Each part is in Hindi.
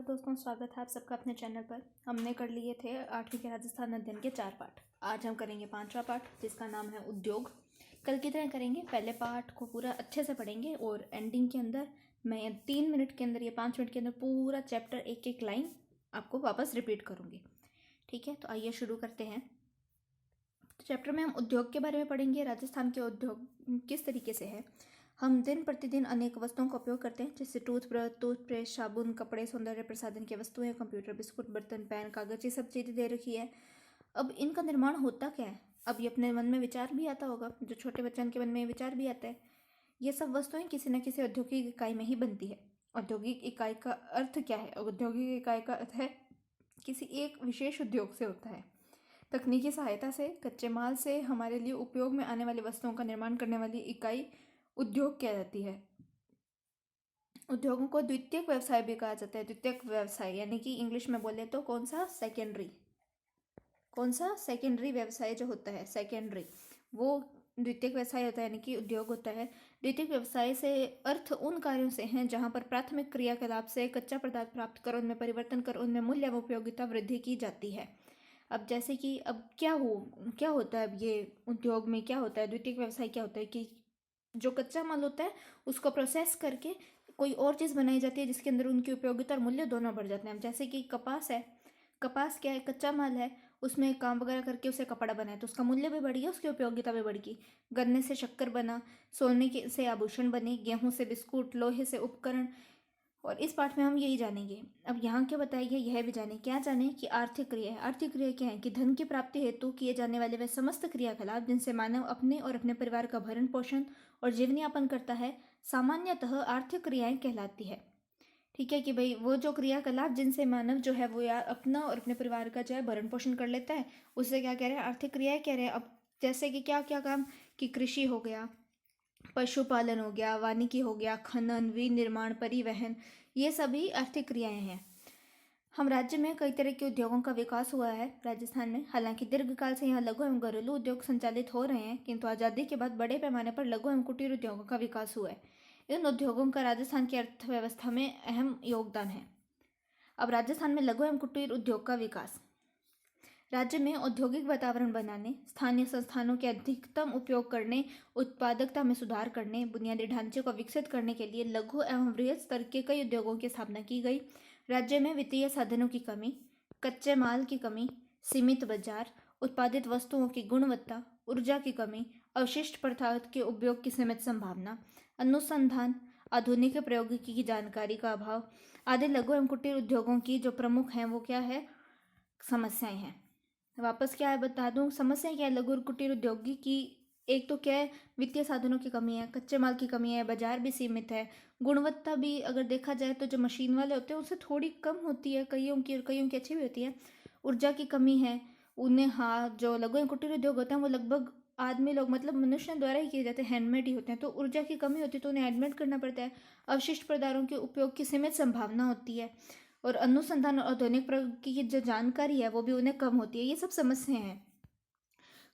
दोस्तों, स्वागत है आप सबका अपने चैनल पर। हमने कर लिए थे 8वीं के राजस्थान अध्ययन के 4 पाठ। आज हम करेंगे 5वां पाठ, जिसका नाम है उद्योग। कल की तरह करेंगे, पहले पाठ को पूरा अच्छे से पढ़ेंगे और एंडिंग के अंदर मैं 3 मिनट के अंदर या 5 मिनट के अंदर पूरा चैप्टर एक एक लाइन आपको वापस रिपीट करूँगी। ठीक है, तो आइए शुरू करते हैं। चैप्टर में हम उद्योग के बारे में पढ़ेंगे। राजस्थान के उद्योग किस तरीके से है। हम दिन प्रतिदिन अनेक वस्तुओं का उपयोग करते हैं, जैसे टूथब्रश, टूथपेस्ट, साबुन, कपड़े, सौंदर्य प्रसाधन की वस्तुएं, कंप्यूटर, बिस्कुट, बर्तन, पेन, कागज, ये सब चीज़ें दे रखी है। अब इनका निर्माण होता क्या है, अब ये अपने मन में विचार भी आता होगा, जो छोटे बच्चों के मन में विचार भी आता है। ये सब वस्तुएं किसी न किसी औद्योगिक इकाई में ही बनती है। औद्योगिक इकाई का अर्थ क्या है? औद्योगिक इकाई का अर्थ है किसी एक विशेष उद्योग से होता है। तकनीकी सहायता से, कच्चे माल से हमारे लिए उपयोग में आने वाली वस्तुओं का निर्माण करने वाली इकाई उद्योग कह जाती है। उद्योगों को द्वितीयक व्यवसाय भी कहा जाता है। द्वितीयक व्यवसाय यानी कि इंग्लिश में बोले तो कौन सा सेकेंडरी व्यवसाय जो होता है, सेकेंडरी, वो द्वितीयक व्यवसाय होता है, यानी कि उद्योग होता है। द्वितीयक व्यवसाय से अर्थ उन कार्यों से हैं जहां पर प्राथमिक क्रियाकलाप से कच्चा पदार्थ प्राप्त कर उनमें परिवर्तन कर उनमें मूल्य व उपयोगिता वृद्धि की जाती है। अब जैसे कि अब क्या होता है, अब ये उद्योग में क्या होता है, द्वितीयक व्यवसाय क्या होता है कि जो कच्चा माल होता है उसको प्रोसेस करके कोई और चीज़ बनाई जाती है, जिसके अंदर उनकी उपयोगिता और मूल्य दोनों बढ़ जाते हैं। जैसे कि कपास है, कपास क्या है, कच्चा माल है, उसमें काम वगैरह करके उसे कपड़ा बनाए तो उसका मूल्य भी बढ़ गया, उसकी उपयोगिता भी बढ़ गई। गन्ने से शक्कर बना, सोने के से आभूषण बने, गेहूं से बिस्कुट, लोहे से उपकरण। और इस पाठ में हम यही जानेंगे। अब यहाँ क्या बताया गया, यह भी जाने, क्या जाने कि आर्थिक क्रिया है। आर्थिक क्रिया क्या है कि धन की प्राप्ति हेतु किए जाने वाले वे समस्त क्रियाकलाप जिनसे मानव अपने और अपने परिवार का भरण पोषण और जीवन यापन करता है, सामान्यतः आर्थिक क्रियाएं कहलाती है। ठीक है कि भाई वो जो क्रियाकलाप जिनसे मानव जो है वो यार अपना और अपने परिवार का जो है भरण पोषण कर लेता है, उससे क्या कह रहे हैं, आर्थिक क्रियाएं कह रहे हैं। अब जैसे कि क्या क्या काम, कि कृषि हो गया, पशुपालन हो गया, वानिकी हो गया, खनन, विनिर्माण, परिवहन, ये सभी आर्थिक क्रियाएं हैं। हम राज्य में कई तरह के उद्योगों का विकास हुआ है राजस्थान में। हालांकि दीर्घकाल से यहाँ लघु एवं घरेलू उद्योग संचालित हो रहे हैं, किंतु आज़ादी के बाद बड़े पैमाने पर लघु एवं कुटीर उद्योगों का विकास हुआ है। इन उद्योगों का राजस्थान की अर्थव्यवस्था में अहम योगदान है। अब राजस्थान में लघु एवं कुटीर उद्योग का विकास। राज्य में औद्योगिक वातावरण बनाने, स्थानीय संस्थानों के अधिकतम उपयोग करने, उत्पादकता में सुधार करने, बुनियादी ढांचे को विकसित करने के लिए लघु एवं वृहद स्तर के कई उद्योगों की स्थापना की गई। राज्य में वित्तीय साधनों की कमी, कच्चे माल की कमी, सीमित बाजार, उत्पादित वस्तुओं की गुणवत्ता, ऊर्जा की कमी, अवशिष्ट पदार्थ के उपयोग की सीमित संभावना, अनुसंधान, आधुनिक प्रौद्योगिकी की जानकारी का अभाव आदि लघु एवं कुटीर उद्योगों की जो प्रमुख हैं वो क्या है, समस्याएं हैं। वापस क्या है बता दूं, समस्या क्या है लघु और कुटीर उद्योगी की। एक तो क्या है, वित्तीय साधनों की कमी है, कच्चे माल की कमी है, बाजार भी सीमित है, गुणवत्ता भी अगर देखा जाए तो जो मशीन वाले होते हैं उससे थोड़ी कम होती है कईयों की, और कईयों की अच्छी भी होती है। ऊर्जा की कमी है उन्हें। हाँ, जो लघु और कुटीर उद्योग होते हैं वो लगभग आदमी लोग मतलब मनुष्य द्वारा ही किए जाते हैं, हैंडमेड ही होते हैं, तो ऊर्जा की कमी होती है तो उन्हें हैंडमेड करना पड़ता है। अवशिष्ट पदार्थों के उपयोग की सीमित संभावना होती है, और अनुसंधान और आधुनिक प्रौद्योगिकी की जो जानकारी है वो भी उन्हें कम होती है। ये सब समस्याएं हैं।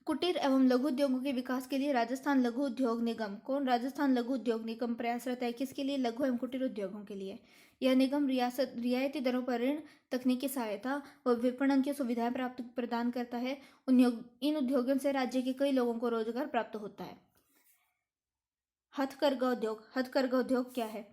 कुटीर एवं लघु उद्योगों के विकास के लिए राजस्थान लघु उद्योग निगम, कौन, राजस्थान लघु उद्योग निगम प्रयासरत है। किसके लिए, लघु एवं कुटीर उद्योगों के लिए। यह निगम रियायती दरों पर ऋण, तकनीकी सहायता और विपणन की सुविधाएं प्रदान करता है। इन उद्योगों से राज्य के कई लोगों को रोजगार प्राप्त होता है। हथकरघा उद्योग। हथकरघा उद्योग क्या है,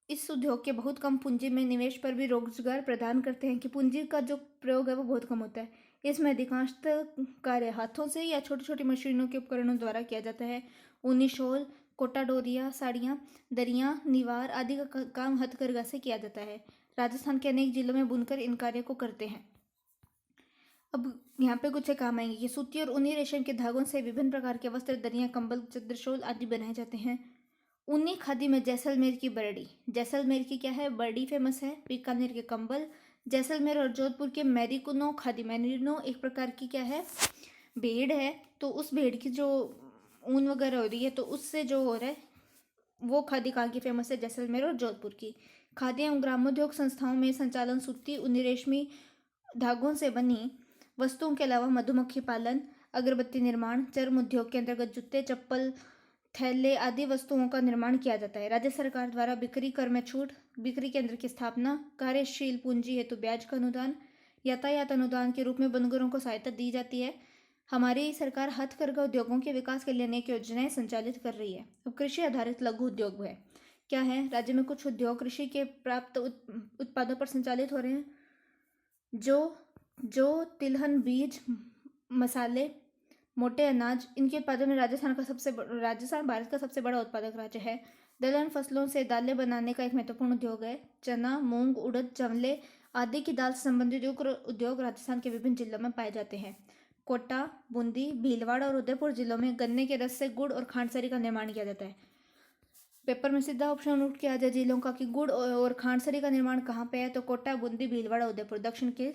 इस उद्योग के बहुत कम पूंजी में निवेश पर भी रोजगार प्रदान करते हैं, कि पूंजी का जो प्रयोग है वो बहुत कम होता है। इसमें अधिकांशतः कार्य हाथों से या छोटी छोटी मशीनों के उपकरणों द्वारा किया जाता है। ऊनी शॉल, कोटा डोरिया, साड़ियाँ, दरियाँ, निवार आदि का काम हथकरघा से किया जाता है। राजस्थान के अनेक जिलों में बुनकर इन कार्यों को करते हैं। अब यहाँ पे कुछ काम आएंगे कि सूती और ऊनी रेशम के धागों से विभिन्न प्रकार के वस्त्र, दरियाँ, कंबल, चद्दर, शॉल आदि बनाए जाते हैं। ऊनी खादी में जैसलमेर की बर्डी, जैसलमेर की क्या है, बर्डी फेमस है। बीकानेर के कंबल, जैसलमेर और जोधपुर के मेरिनो खादी, मेरिनो एक प्रकार की क्या है, भेड़ है, तो उस भेड़ की जो ऊन वगैरह हो रही है तो उससे जो हो रहा है वो खादी कहाँ की फेमस है, जैसलमेर और जोधपुर की। खादी एवं ग्रामोद्योग संस्थाओं में संचालन सूती, ऊनी, रेशमी धागों से बनी वस्तुओं के अलावा मधुमक्खी पालन, अगरबत्ती निर्माण, चर्म उद्योग के अंतर्गत जूते, चप्पल, थैले आदि वस्तुओं का निर्माण किया जाता है। राज्य सरकार द्वारा बिक्री कर में छूट, बिक्री केंद्र की स्थापना, कार्यशील पूंजी हेतु ब्याज का अनुदान, यातायात अनुदान के रूप में बुनकरों को सहायता दी जाती है। हमारी सरकार हथकरघा उद्योगों के विकास के लिए अनेक योजनाएं संचालित कर रही है। अब कृषि आधारित लघु उद्योग है क्या है? राज्य में कुछ उद्योग कृषि के प्राप्त उत्पादों पर संचालित हो रहे हैं, जो तिलहन, बीज, मसाले, मोटे अनाज, इनके उत्पादन में राजस्थान भारत का सबसे बड़ा उत्पादक राज्य है। दलहन फसलों से दालें बनाने का एक महत्वपूर्ण उद्योग है। चना, मूंग, उड़द, चंवले आदि की दाल से संबंधित उद्योग राजस्थान के विभिन्न जिलों में पाए जाते हैं। कोटा, बूंदी, भीलवाड़ा और उदयपुर जिलों में गन्ने के रस से गुड़ और खांडसरी का निर्माण किया जाता है। पेपर में सीधा ऑप्शन नोट किया जाए जिलों का कि गुड़ और खांडसरी का निर्माण कहाँ पे है, तो कोटा, बूंदी, भीलवाड़ा, उदयपुर दक्षिण के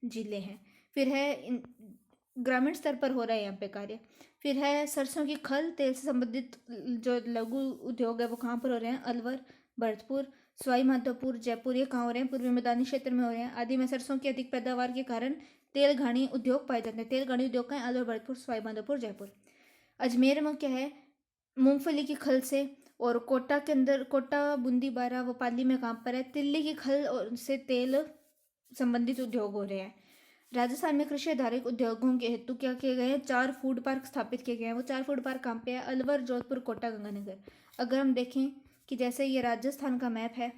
जिले हैं। फिर है ग्रामीण स्तर पर हो रहा है यहाँ पे कार्य। फिर है सरसों की खल तेल से संबंधित जो लघु उद्योग है वो कहाँ पर हो रहे हैं? अलवर, भरतपुर, सवाई माधोपुर, जयपुर, ये कहाँ हो रहे हैं? पूर्वी मैदानी क्षेत्र में हो रहे हैं। आदि में सरसों की अधिक पैदावार के कारण तेल घानी उद्योग पाए जाते हैं। तेल घानी उद्योग का है अलवर, भरतपुर, सवाई माधोपुर, जयपुर। अजमेर में क्या है? मूंगफली की खल से। और कोटा के अंदर कोटा, बूंदी, बारा व पाली में कहाँ पर है? तिल्ली की खल से तेल संबंधित उद्योग हो रहे हैं। राजस्थान में कृषि आधारित उद्योगों के हेतु क्या किए गए हैं? 4 फूड पार्क स्थापित किए गए हैं। वो 4 फूड पार्क कहाँ पे है? अलवर, जोधपुर, कोटा, गंगानगर। अगर हम देखें कि जैसे ये राजस्थान का मैप है,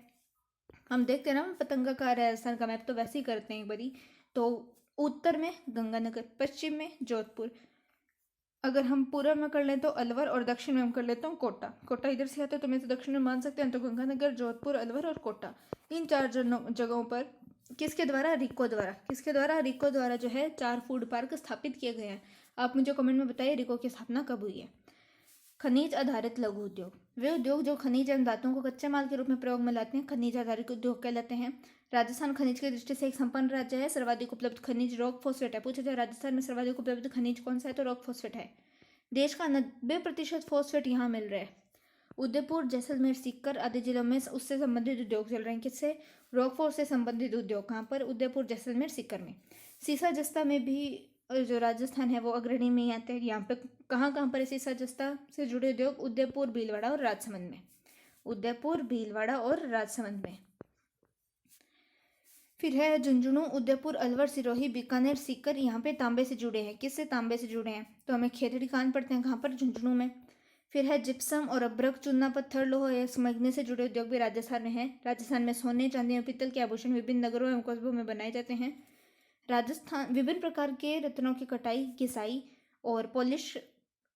हम देखते हैं ना पतंगा का राजस्थान का मैप, तो वैसे ही करते हैं एक बारी। तो उत्तर में गंगानगर, पश्चिम में जोधपुर, अगर हम पूर्व में कर लें तो अलवर, और दक्षिण में हम कर लेते हैं कोटा इधर से आता है तो मैं तो दक्षिण में मान सकते हैं। तो गंगानगर, जोधपुर, अलवर और कोटा, इन 4 जगहों पर किसके द्वारा? रिको द्वारा जो है 4 फूड पार्क स्थापित किए गए हैं। आप मुझे कमेंट में बताइए रिको की स्थापना कब हुई है। खनिज आधारित लघु उद्योग, वे उद्योग जो खनिज एवं धातुओं को कच्चे माल के रूप में प्रयोग में लाते हैं, खनिज आधारित उद्योग कहलाते हैं। राजस्थान खनिज की दृष्टि से एक संपन्न राज्य है। सर्वाधिक उपलब्ध खनिज रॉक फॉस्फेट है। पूछा जाए राजस्थान में सर्वाधिक उपलब्ध खनिज कौन सा है, तो रॉक फॉस्फेट है। देश का 90% फॉस्फेट यहाँ मिल रहा है। उदयपुर, जैसलमेर, सीकर आदि जिलों में उससे संबंधित उद्योग चल रहे हैं। किससे? रॉकफोर्ट से संबंधित उद्योग। कहाँ पर? उदयपुर, जैसलमेर, सीकर में। सीसा जस्ता में भी जो राजस्थान है वो अग्रणी में ही आते हैं। यहाँ पे कहाँ पर है सीसा जस्ता से जुड़े उद्योग? उदयपुर, भीलवाड़ा और राजसमंद में। फिर है झुंझुनू, उदयपुर, अलवर, सिरोही, बीकानेर, सीकर, यहाँ पे तांबे से जुड़े हैं। किससे? तांबे से जुड़े हैं। तो हमें खेतड़ी खान पड़ते हैं कहाँ पर? झुंझुनू में। फिर है जिप्सम और अभ्रक, चूना पत्थर, लोह या मैग्नीज से जुड़े उद्योग भी राजस्थान में है। राजस्थान में सोने, चांदी और पीतल के आभूषण विभिन्न नगरों एवं कस्बों में बनाए जाते हैं। राजस्थान विभिन्न प्रकार के रत्नों की कटाई, घिसाई और पॉलिश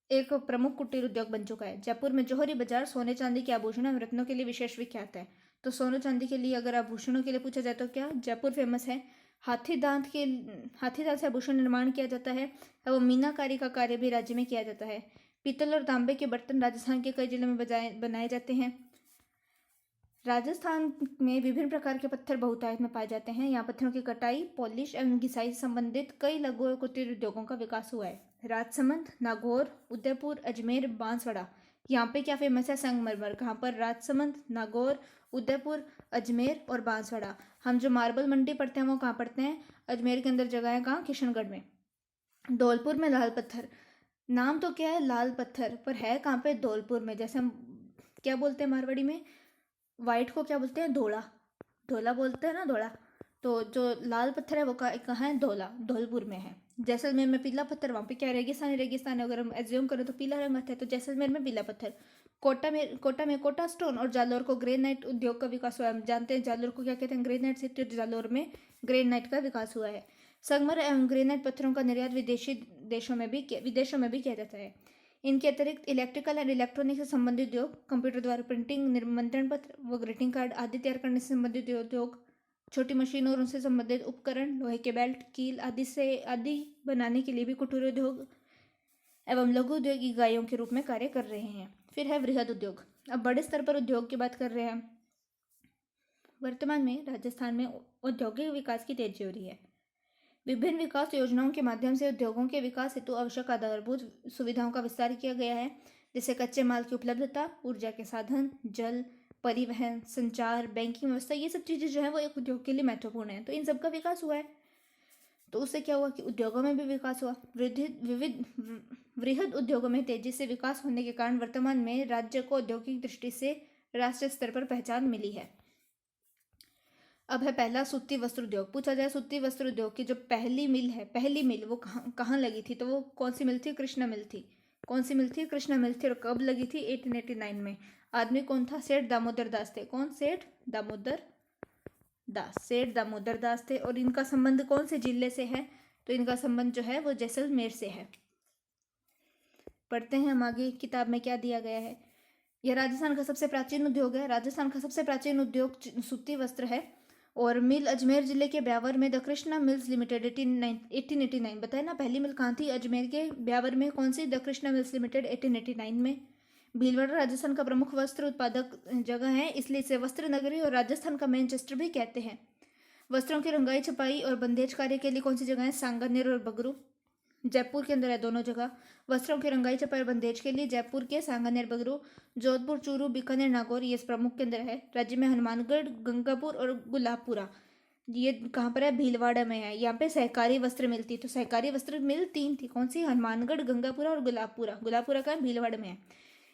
एक प्रमुख कुटीर उद्योग बन चुका है। जयपुर में जौहरी बाजार सोने चांदी के आभूषण एवं रत्नों के लिए विशेष विख्यात है। तो सोने चांदी के लिए अगर आभूषणों के लिए पूछा जाए तो क्या जयपुर फेमस है। हाथी दांत से आभूषण निर्माण किया जाता है एवं मीनाकारी का कार्य भी राज्य में किया जाता है। पीतल और तांबे के बर्तन राजस्थान के कई जिलों में बनाए जाते हैं। राजस्थान में विभिन्न प्रकार के पत्थर बहुतायत में पाए जाते हैं। यहाँ पत्थरों की कटाई, पॉलिश एवं घिसाई से संबंधित कई लघु और कुटीर उद्योगों का विकास हुआ है। राजसमंद, नागौर, उदयपुर, अजमेर, बांसवाड़ा, यहाँ पे क्या फेमस है? संगमरमर। कहाँ पर? राजसमंद, नागौर, उदयपुर, अजमेर और बांसवाड़ा। हम जो मार्बल मंडी पढ़ते हैं वो कहाँ पढ़ते हैं? अजमेर के अंदर जगह है कहाँ? किशनगढ़ में। धौलपुर में लाल पत्थर, नाम तो क्या है लाल पत्थर, पर है कहाँ पे? धौलपुर में। जैसे हम क्या बोलते हैं मारवाड़ी में? वाइट को क्या बोलते हैं? धोला बोलते हैं ना, धोला। तो जो लाल पत्थर है वो कहाँ है? धौलपुर में है। जैसलमेर में पीला पत्थर, वहाँ पे क्या रेगिस्तान है, अगर हम एज्यूम करें तो पीला रंग आता है, तो जैसलमेर में पीला पत्थर। कोटा में कोटा स्टोन और जालोर को ग्रेनाइट उद्योग का विकास हुआ है। हम जानते हैं जालोर को क्या कहते हैं? Granite city. जालोर में ग्रेनाइट का विकास हुआ है। संगमर एवं ग्रेनाइट पत्थरों का निर्यात विदेशी विदेशों में भी किया जाता है। इनके अतिरिक्त इलेक्ट्रिकल एंड इलेक्ट्रॉनिक से संबंधित उद्योग, कंप्यूटर द्वारा प्रिंटिंग, निमंत्रण पत्र व ग्रीटिंग कार्ड आदि तैयार करने से संबंधित उद्योग, छोटी मशीनों और उनसे संबंधित उपकरण, लोहे के बेल्ट, कील आदि बनाने के लिए भी कुटीर उद्योग एवं लघु उद्योग इकाइयों के रूप में कार्य कर रहे हैं। फिर है वृहद उद्योग। अब बड़े स्तर पर उद्योग की बात कर रहे हैं। वर्तमान में राजस्थान में औद्योगिक विकास की तेजी हो रही है। विभिन्न विकास योजनाओं के माध्यम से उद्योगों के विकास हेतु आवश्यक आधारभूत सुविधाओं का विस्तार किया गया है, जैसे कच्चे माल की उपलब्धता, ऊर्जा के साधन, जल, परिवहन, संचार, बैंकिंग व्यवस्था। ये सब चीज़ें जो है वो एक उद्योग के लिए महत्वपूर्ण है। तो इन सब का विकास हुआ है। तो उससे क्या हुआ कि उद्योगों में भी विकास हुआ। विविध वृहद उद्योगों में तेजी से विकास होने के कारण वर्तमान में राज्य को औद्योगिक दृष्टि से राष्ट्रीय स्तर पर पहचान मिली है। अब है पहला सूती वस्त्र उद्योग। पूछा जाए सूती वस्त्र उद्योग की जो पहली मिल वो कहाँ लगी थी, तो वो कौन सी मिल थी? कृष्णा मिल थी। कौन सी मिल थी? कृष्णा मिल थी। और कब लगी थी? 1889 में। आदमी कौन था? सेठ दामोदर दास थे। कौन? सेठ दामोदर दास थे। और इनका संबंध कौन से जिले से है? तो इनका संबंध जो है वो जैसलमेर से है। पढ़ते हैं हम आगे किताब में क्या दिया गया है। यह राजस्थान का सबसे प्राचीन उद्योग है। राजस्थान का सबसे प्राचीन उद्योग सूती वस्त्र है। और मिल अजमेर जिले के ब्यावर में द कृष्णा मिल्स लिमिटेड 1889 बताया ना। पहली मिल कहाँ थी? अजमेर के ब्यावर में। कौन सी? द कृष्णा मिल्स लिमिटेड 1889 में। भीलवाड़ा राजस्थान का प्रमुख वस्त्र उत्पादक जगह है, इसलिए इसे वस्त्र नगरी और राजस्थान का मैनचेस्टर भी कहते हैं। वस्त्रों की रंगाई छपाई और बंदेज कार्य के लिए कौन सी जगह है? सांगानेर और बगरू। जयपुर के अंदर है दोनों जगह। वस्त्रों की रंगाई छपाई और बंदेज के लिए जयपुर के सांगानेर, बगरू। जोधपुर, चूरू, बीकानेर, नागौर ये प्रमुख केंद्र है। राज्य में हनुमानगढ़, गंगापुर और गुलाबपुरा ये कहाँ पर है? भीलवाड़ा में है। यहाँ पे सहकारी वस्त्र मिलती, तो सहकारी वस्त्र मिल 3 थी। कौन सी? हनुमानगढ़, गंगापुरा और गुलाबपुरा। गुलाबपुरा का भीलवाड़ा में है।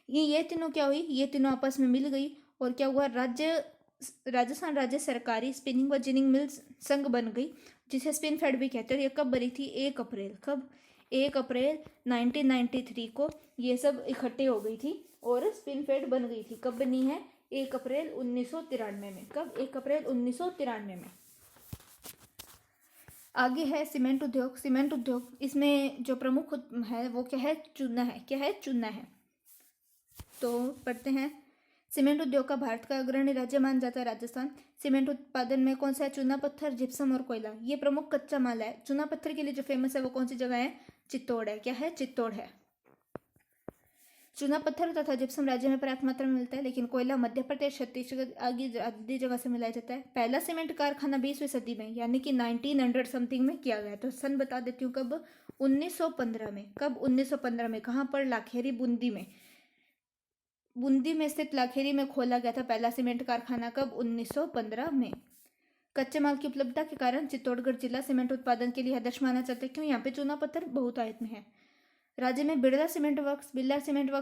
ये तीनों क्या हुई? ये तीनों आपस में मिल गई और क्या हुआ? राजस्थान राज्य सरकारी स्पिनिंग व जिनिंग मिल्स संघ बन गई, जिसे स्पिन फेड भी कहते हैं। ये कब बनी थी? 1 अप्रैल। कब? 1 अप्रैल 1993 को ये सब इकट्ठे हो गई थी और स्पिन फेड बन गई थी। कब बनी है? 1 अप्रैल 1993 में। कब? 1 अप्रैल 1993 में। आगे है सीमेंट उद्योग। सीमेंट उद्योग इसमें जो प्रमुख है वो क्या है? चूना है। क्या है? चूना है। तो पढ़ते हैं। सीमेंट उद्योग का भारत का अग्रणी राज्य माना जाता है राजस्थान। सीमेंट उत्पादन में कौन सा है? चूना पत्थर, जिप्सम और कोयला ये प्रमुख कच्चा माल है। चूना पत्थर के लिए जो फेमस है वो कौन सी जगह है? चित्तौड़ है। क्या है? चित्तौड़ है। चूना पत्थर तथा जिप्सम राज्य में पर्याप्त मात्रा में मिलता है, लेकिन कोयला मध्य प्रदेश, छत्तीसगढ़ आदि जगह से मिलाया जाता है। पहला सीमेंट कारखाना 20वीं सदी में यानी कि 1900 समथिंग में किया गया। तो सन बता देती हूँ कब? 1915 में। कब? 1915 में। कहाँ पर? लाखेरी, बूंदी में। बूंदी में स्थित लाखेरी में खोला गया था पहला सीमेंट कारखाना। कब? 1915 में। कच्चे माल की उपलब्धता के कारण चित्तौड़गढ़ जिला सीमेंट उत्पादन के लिए आदर्श माना जाता है। क्यों? यहाँ पे चूना पत्थर बहुतायत में है। राज्य में बिरला सीमेंट वर्क्स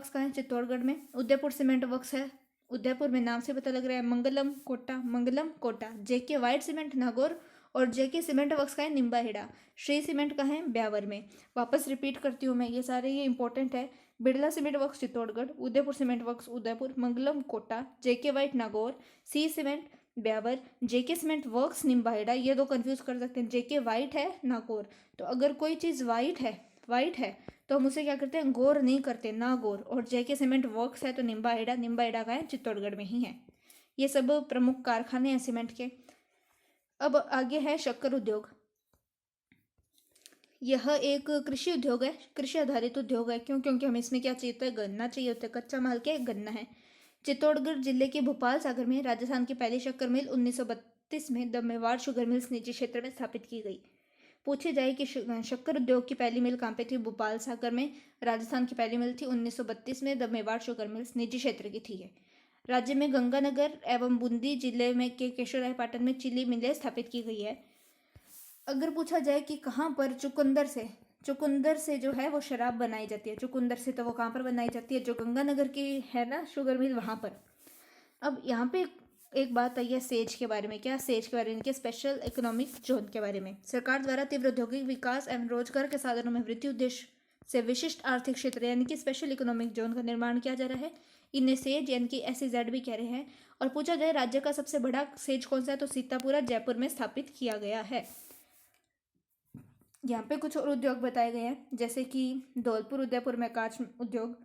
कहाँ है? चित्तौड़गढ़ में। उदयपुर सीमेंट वर्क्स है। उदयपुर में नाम से पता लग रहा है। मंगलम Kota. JK white cement Nagaur और जेके सीमेंट वर्क्स का है निम्बाहेड़ा। श्री सीमेंट का है ब्यावर में। वापस रिपीट करती हूँ मैं, ये सारे ये इंपॉर्टेंट है। Birla cement works Chittorgarh, Udaipur cement works Udaipur, Mangalam Kota, JK white Nagaur, सी cement Beawar, JK cement works Nimbahera. ये दो कंफ्यूज कर सकते हैं। जेके वाइट है नागौर, तो अगर कोई चीज़ वाइट है तो हम उसे क्या करते हैं? गौर नहीं करते, नागौर। और जेके सीमेंट वर्क्स है तो निम्बाहेड़ा का है, चित्तौड़गढ़ में ही है। ये सब प्रमुख कारखाने हैं सीमेंट के। अब आगे है शक्कर उद्योग। यह एक कृषि उद्योग है, कृषि आधारित उद्योग है। क्यों? क्योंकि हमें इसमें क्या चाहिए होता है? गन्ना चाहिए होता है। कच्चा माल क्या है? गन्ना है। चित्तौड़गढ़ जिले के भोपाल सागर में राजस्थान की पहली शक्कर मिल 1932 में द मेवाड़ शुगर मिल्स निजी क्षेत्र में स्थापित की गई। पूछे जाए कि शक्कर उद्योग की पहली मिल कहाँ पे थी? भोपाल सागर में। राजस्थान की पहली मिल थी 1932 में द मेवाड़ शुगर मिल्स निजी क्षेत्र की थी। राज्य में गंगानगर एवं बूंदी जिले में के केशवराय पाटन में चीनी मिलें स्थापित की गई है। अगर पूछा जाए कि कहाँ पर? चुकंदर से जो है वो शराब बनाई जाती है। चुकंदर से तो वो कहाँ पर बनाई जाती है? जो गंगानगर की है ना शुगर मिल, वहाँ पर। अब यहाँ पे एक बात आई है सेज के बारे में। क्या? सेज के बारे में, कि स्पेशल इकोनॉमिक जोन के बारे में। सरकार द्वारा तीव्र औद्योगिक विकास एवं रोजगार के साधनों में वृद्धि उद्देश्य से विशिष्ट आर्थिक क्षेत्र यानी कि स्पेशल इकोनॉमिक जोन का निर्माण किया जा रहा है। इन्हें सेज यानी कि SEZ भी कह रहे हैं। और पूछा जाए राज्य का सबसे बड़ा सेज कौन सा है? तो सीतापुरा जयपुर में स्थापित किया गया है। यहाँ पे कुछ और उद्योग बताए गए हैं, जैसे कि धौलपुर उदयपुर में कांच उद्योग,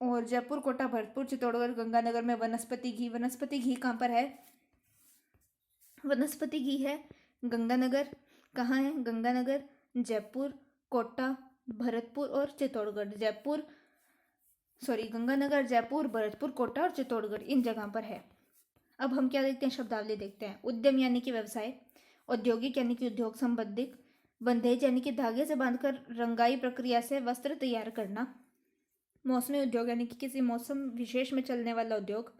और जयपुर, कोटा, भरतपुर, चित्तौड़गढ़, गंगानगर में वनस्पति घी। वनस्पति घी कहाँ पर है? वनस्पति घी है गंगानगर। कहाँ है? गंगानगर, जयपुर, कोटा, भरतपुर और चित्तौड़गढ़। गंगानगर, जयपुर, भरतपुर, कोटा और चित्तौड़गढ़ इन जगह पर है। अब हम क्या देखते हैं? शब्दावली देखते हैं। उद्यम यानी कि व्यवसाय, औद्योगिक यानी कि उद्योग संबंधित, बंधेज यानी कि धागे से बांधकर रंगाई प्रक्रिया से वस्त्र तैयार करना, मौसमी उद्योग यानी कि किसी मौसम विशेष में चलने वाला उद्योग,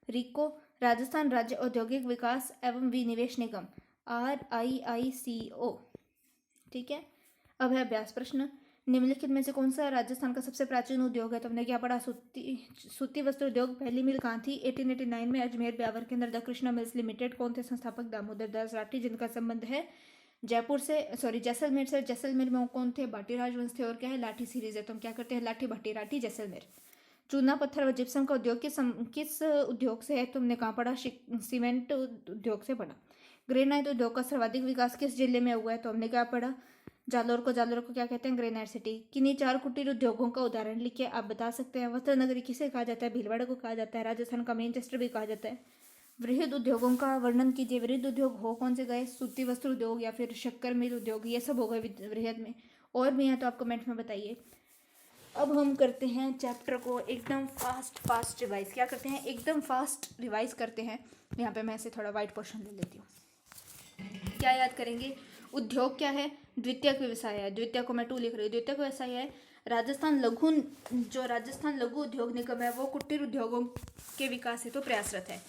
रिको राजस्थान राज्य औद्योगिक विकास एवं विनिवेश निगम, RIICO। ठीक है। अब है अभ्यास प्रश्न। निम्नलिखित में से कौन सा राजस्थान का सबसे प्राचीन उद्योग है? तो हमने क्या पढ़ा? सूती वस्त्र उद्योग पहली मिल कहाँ थी? 1889 में अजमेर ब्यावर के अंदर द कृष्णा मिल्स लिमिटेड। कौन थे संस्थापक? दामोदर दास राठी, जिनका संबंध है जयपुर से, सॉरी जैसलमेर से। जैसलमेर में कौन थे? बाटी राजवंश थे। और क्या है? लाठी सीरीज है। तो हम क्या करते हैं? लाठी भट्टी राठी जैसलमेर। चूना पत्थर व जिप्सम का उद्योग किस उद्योग से है? तुमने कहाँ पढ़ा? सीमेंट उद्योग से पढ़ा। ग्रेनाइट उद्योग का सर्वाधिक विकास किस जिले में हुआ है? तो हमने क्या पढ़ा? जालोर को क्या कहते हैं? Granite city. किन्हीं चार कुटीर उद्योगों का उदाहरण लिखिए। आप बता सकते हैं। वस्त्र नगरी किसे कहा जाता है? भीलवाड़ा को कहा जाता है। राजस्थान का मैनचेस्टर भी कहा जाता है। वृहद उद्योगों का वर्णन कीजिए। वृहद उद्योग हो कौन से गए? सूती वस्त्र उद्योग या फिर शक्कर मिल उद्योग, ये सब हो गए वृहद में। और भी हैं तो आप कमेंट में बताइए। अब हम करते हैं चैप्टर को एकदम फास्ट रिवाइज। क्या करते हैं? एकदम फास्ट रिवाइज करते हैं। यहाँ पे मैं ऐसे थोड़ा वाइट पोर्शन ले लेती हूँ। क्या याद करेंगे? उद्योग क्या है? द्वितीयक व्यवसाय है। द्वितीय को मैं 2 लिख रही हूँ। द्वितीयक व्यवसाय है राजस्थान लघु उद्योग निगम है वो कुटीर उद्योगों के विकास हेतु प्रयासरत है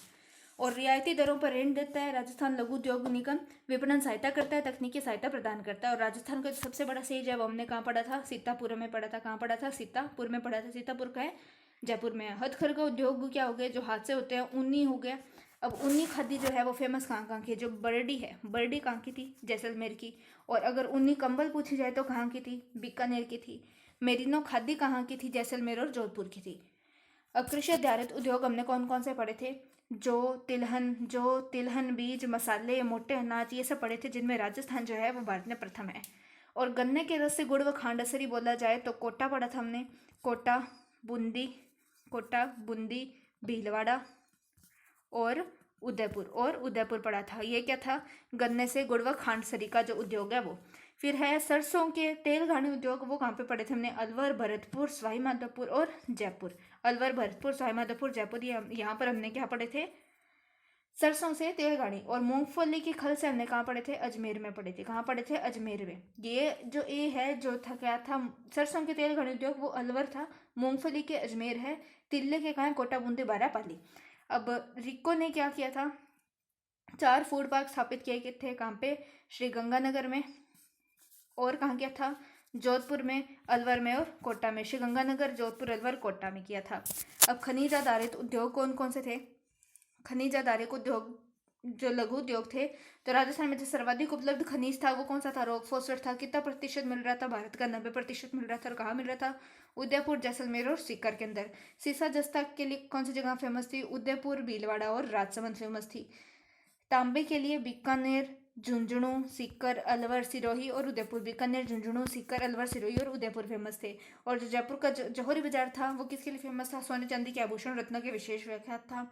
और रियायती दरों पर ऋण देता है। राजस्थान लघु उद्योग निगम विपणन सहायता करता है, तकनीकी सहायता प्रदान करता है। और राजस्थान का जो सबसे बड़ा सेज है वो हमने कहाँ पढ़ा था? सीतापुर में पढ़ा था। कहाँ पढ़ा था? सीतापुर में पढ़ा था। सीतापुर का है? जयपुर में है। हथकरघा उद्योग क्या हो गया? जो हाथ से होते हैं। ऊनी हो गया। अब ऊनी खादी जो है वो फेमस कहाँ की है? जो बर्डी है, बर्डी कहाँ की थी? जैसलमेर की। और अगर ऊनी कंबल पूछी जाए तो कहाँ की थी? बीकानेर की थी। मेरिनो खादी कहाँ की थी? जैसलमेर और जोधपुर की थी। अब कृषि आधारित उद्योग हमने कौन कौन से पढ़े थे? जो तिलहन बीज, मसाले, मोटे अनाज, ये सब पढ़े थे, जिनमें राजस्थान जो है वो भारत में प्रथम है। और गन्ने के रस से गुड़ व खांडसरी बोला जाए तो कोटा पढ़ा था हमने। कोटा, बूंदी, भीलवाड़ा और उदयपुर पड़ा था। ये क्या था? गन्ने से गुड़ व खांडसरी का जो उद्योग है वो। फिर है सरसों के तेल घानी उद्योग, वो कहाँ पे पड़े थे हमने? अलवर, भरतपुर, सवाईमाधोपुर और जयपुर। अलवर, भरतपुर, सवाईमाधोपुर, जयपुर, यहाँ पर हमने क्या पढ़े थे? सरसों से तेल गाड़ी। और मूंगफली की खल से हमने कहाँ पढ़े थे? अजमेर में पढ़े थे। कहाँ पढ़े थे? अजमेर में। ये जो ए है जो था क्या था? सरसों के तेल घानी उद्योग वो अलवर था। मूंगफली के अजमेर है। तिल्ले के कहाँ? कोटा, बूंदी, बारापाली। अब रिको ने क्या किया था? 4 फूड पार्क स्थापित किए थे। कहाँ पे? श्री गंगानगर में। और कहाँ किया था? जोधपुर में, अलवर में और कोटा में। श्री गंगानगर, जोधपुर, अलवर, कोटा में किया था। अब खनिज आधारित उद्योग कौन कौन से थे? खनिज आधारित उद्योग जो लघु उद्योग थे, तो राजस्थान में जो सर्वाधिक उपलब्ध खनिज था वो कौन सा था? रॉक फॉस्फेट था। कितना प्रतिशत मिल रहा था? भारत का 90% मिल रहा था। और कहाँ मिल रहा था? उदयपुर, जैसलमेर और सीकर के अंदर। सीसा जस्ता के लिए कौन सी जगह फेमस थी? उदयपुर, भीलवाड़ा और राजसमंद फेमस थी। तांबे के लिए बीकानेर, झुंझुनू, सीकर, अलवर, सिरोही और उदयपुर। बीकानेर, झुंझुनू, सीकर, अलवर, सिरोही और उदयपुर फेमस थे। और जो जयपुर का जौहरी बाजार था वो किसके लिए फेमस था? सोने चांदी के आभूषण, रत्न के विशेष व्याख्यात था।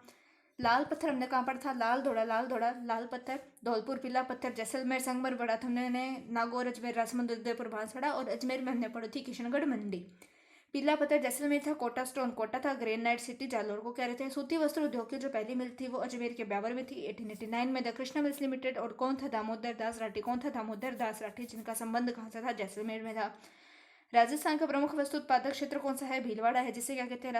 लाल पत्थर हमने कहाँ पढ़ा था? लाल धोड़ा, लाल पत्थर। धौलपुर, पीला पत्थर, जैसलमेर, संगमर पढ़ा था हमने। नागौर, अजमेर, राजसमंद, उदयपुर, भांसड़ा। और अजमेर में हमने पढ़ी थी किशनगढ़ मंडी। पीला पत्थर जैसलमेर था। कोटा स्टोन कोटा था। ग्रेनाइट सिटी जालोर को कह रहे थे। सूती वस्त्र उद्योग की जो पहली मिल थी वो अजमेर के ब्यावर में थी 1889 में, द कृष्णा मिल्स लिमिटेड। और कौन था? दामोदर दास राठी। कौन था? दामोदर दास राठी, जिनका संबंध कहाँ से था? जैसलमेर में था। राजस्थान का प्रमुख वस्त्र उत्पादक क्षेत्र कौन सा है? भीलवाड़ा है, जिसे क्या कहते हैं?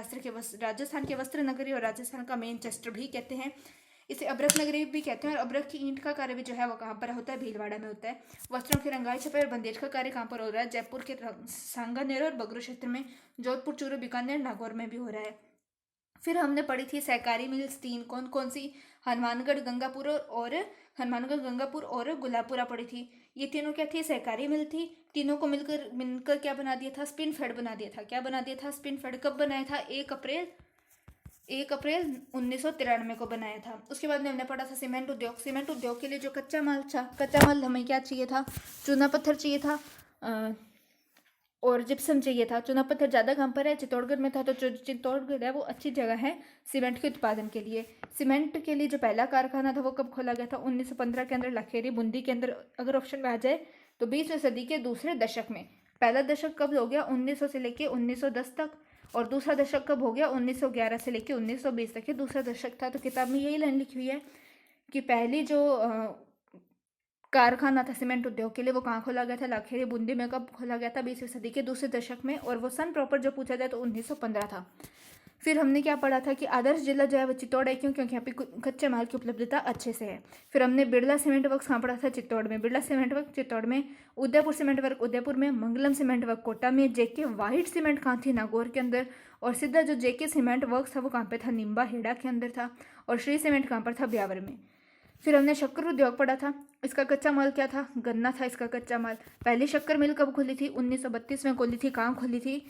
राजस्थान के वस्त्र नगरी और राजस्थान का मैनचेस्टर भी कहते हैं। इसे अब्रक नगरी भी कहते हैं। और अब्रक की ईंट का कार्य भी जो है वो कहाँ पर होता है? भीलवाड़ा में होता है। वस्त्रों की रंगाई छपाई और बंदेज का कार्य कहाँ पर हो रहा है? जयपुर के सांगानेर और बगरू क्षेत्र में। जोधपुर, चूरू, बीकानेर, नागौर में भी हो रहा है। फिर हमने पढ़ी थी सहकारी मिल्स 3। कौन कौन सी? हनुमानगढ़, गंगापुर और गुलाबपुरा पड़ी थी। ये तीनों क्या थी? सहकारी मिल थी। तीनों को मिलकर क्या बना दिया था? स्पिन फेड बना दिया था। क्या बना दिया था? स्पिन फेड। कब बनाया था? 1 अप्रैल 1993 को बनाया था। उसके बाद में हमने पढ़ा था सीमेंट उद्योग। सीमेंट उद्योग के लिए जो कच्चा माल हमें क्या चाहिए था? चूना पत्थर चाहिए था और जिप्सम चाहिए था। चूना पत्थर ज़्यादा कहाँ पर है? चित्तौड़गढ़ में था। तो जो चित्तौड़गढ़ है वो अच्छी जगह है सीमेंट के उत्पादन के लिए। सीमेंट के लिए जो पहला कारखाना था वो कब खोला गया था? 1915 के अंदर, लखेरी, बूंदी के अंदर। अगर ऑप्शन में आ जाए तो 20वीं सदी के दूसरे दशक में। पहला दशक कब हो गया? 1900 से लेके 1910 तक। और दूसरा दशक कब हो गया? 1911 से लेके 1920 तक ये दूसरा दशक था। तो किताब में यही लाइन लिखी हुई है कि पहली जो कारखाना था सीमेंट उद्योग के लिए वो कहाँ खोला गया था? लाखेरी, बूंदी में। कब खोला गया था? 20वीं सदी के दूसरे दशक में। और वो सन प्रॉपर जो पूछा जाए तो 1915 था। फिर हमने क्या पढ़ा था कि आदर्श जिला जो है वो चित्तौड़ है, क्यों? क्योंकि यहाँ पे कच्चे माल की उपलब्धता अच्छे से है। फिर हमने बिरला सीमेंट वर्क्स कहाँ पढ़ा था? चित्तौड़ में। बिरला सीमेंट वर्क चित्तौड़ में, उदयपुर सीमेंट वर्क उदयपुर में, मंगलम सीमेंट वर्क कोटा में, जेके वाइट सीमेंट कहाँ थी? नागौर के अंदर। और सीधा जो जेके सीमेंट वर्क्स था वो कहाँ पे था? निम्बा हेड़ा के अंदर था। और श्री सीमेंट कहाँ पर था? ब्यावर में। फिर हमने शक्कर उद्योग पढ़ा था। इसका कच्चा माल क्या था? गन्ना था इसका कच्चा माल। पहली शक्कर मिल कब खुली थी? 1932 में खुली थी। कहाँ खुली थी?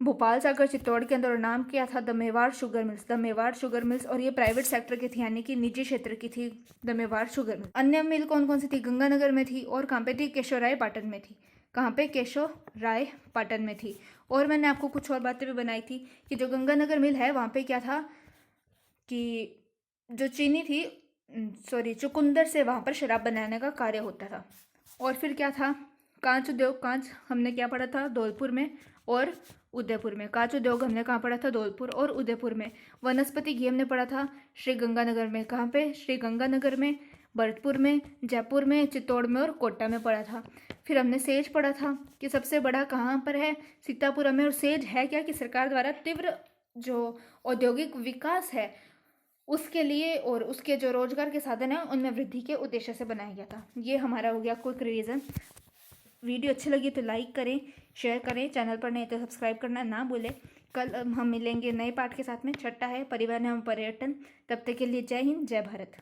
भोपाल सागर चित्तौड़ के अंदर। और नाम क्या था? The Mewar sugar mills. The Mewar sugar mills. और ये प्राइवेट सेक्टर की थी, यानी कि निजी क्षेत्र की थी द मेवाड़ शुगर मिल। अन्य मिल कौन कौन सी थी? गंगानगर में थी। और कहाँ पे थी? केशवराय पाटन में थी। कहाँ पे? केशवराय पाटन में थी। और मैंने आपको कुछ और बातें भी बनाई थी कि जो गंगानगर मिल है वहाँ पे क्या था कि जो चीनी थी, सॉरी, चुकंदर से वहाँ पर शराब बनाने का कार्य होता था। और फिर क्या था? कांच उद्योग। कांच हमने क्या पढ़ा था? धौलपुर में और उदयपुर में। कांच उद्योग हमने कहाँ पढ़ा था? धौलपुर और उदयपुर में। वनस्पति घी हमने पढ़ा था श्री गंगानगर में। कहाँ पे? श्री गंगानगर में, भरतपुर में, जयपुर में, चित्तौड़ में और कोटा में पढ़ा था। फिर हमने सेज पढ़ा था कि सबसे बड़ा कहाँ पर है? सीतापुरम में। और सेज है क्या? कि सरकार द्वारा तीव्र जो औद्योगिक विकास है उसके लिए और उसके जो रोजगार के साधन हैं उनमें वृद्धि के उद्देश्य से बनाया गया था। ये हमारा हो गया क्विक रिवीजन। वीडियो अच्छी लगी तो लाइक करें, शेयर करें, चैनल पर नहीं तो सब्सक्राइब करना ना भूलें। कल हम मिलेंगे नए पाठ के साथ में। छठा है परिवहन एवं पर्यटन। तब तक के लिए जय हिंद, जय भारत।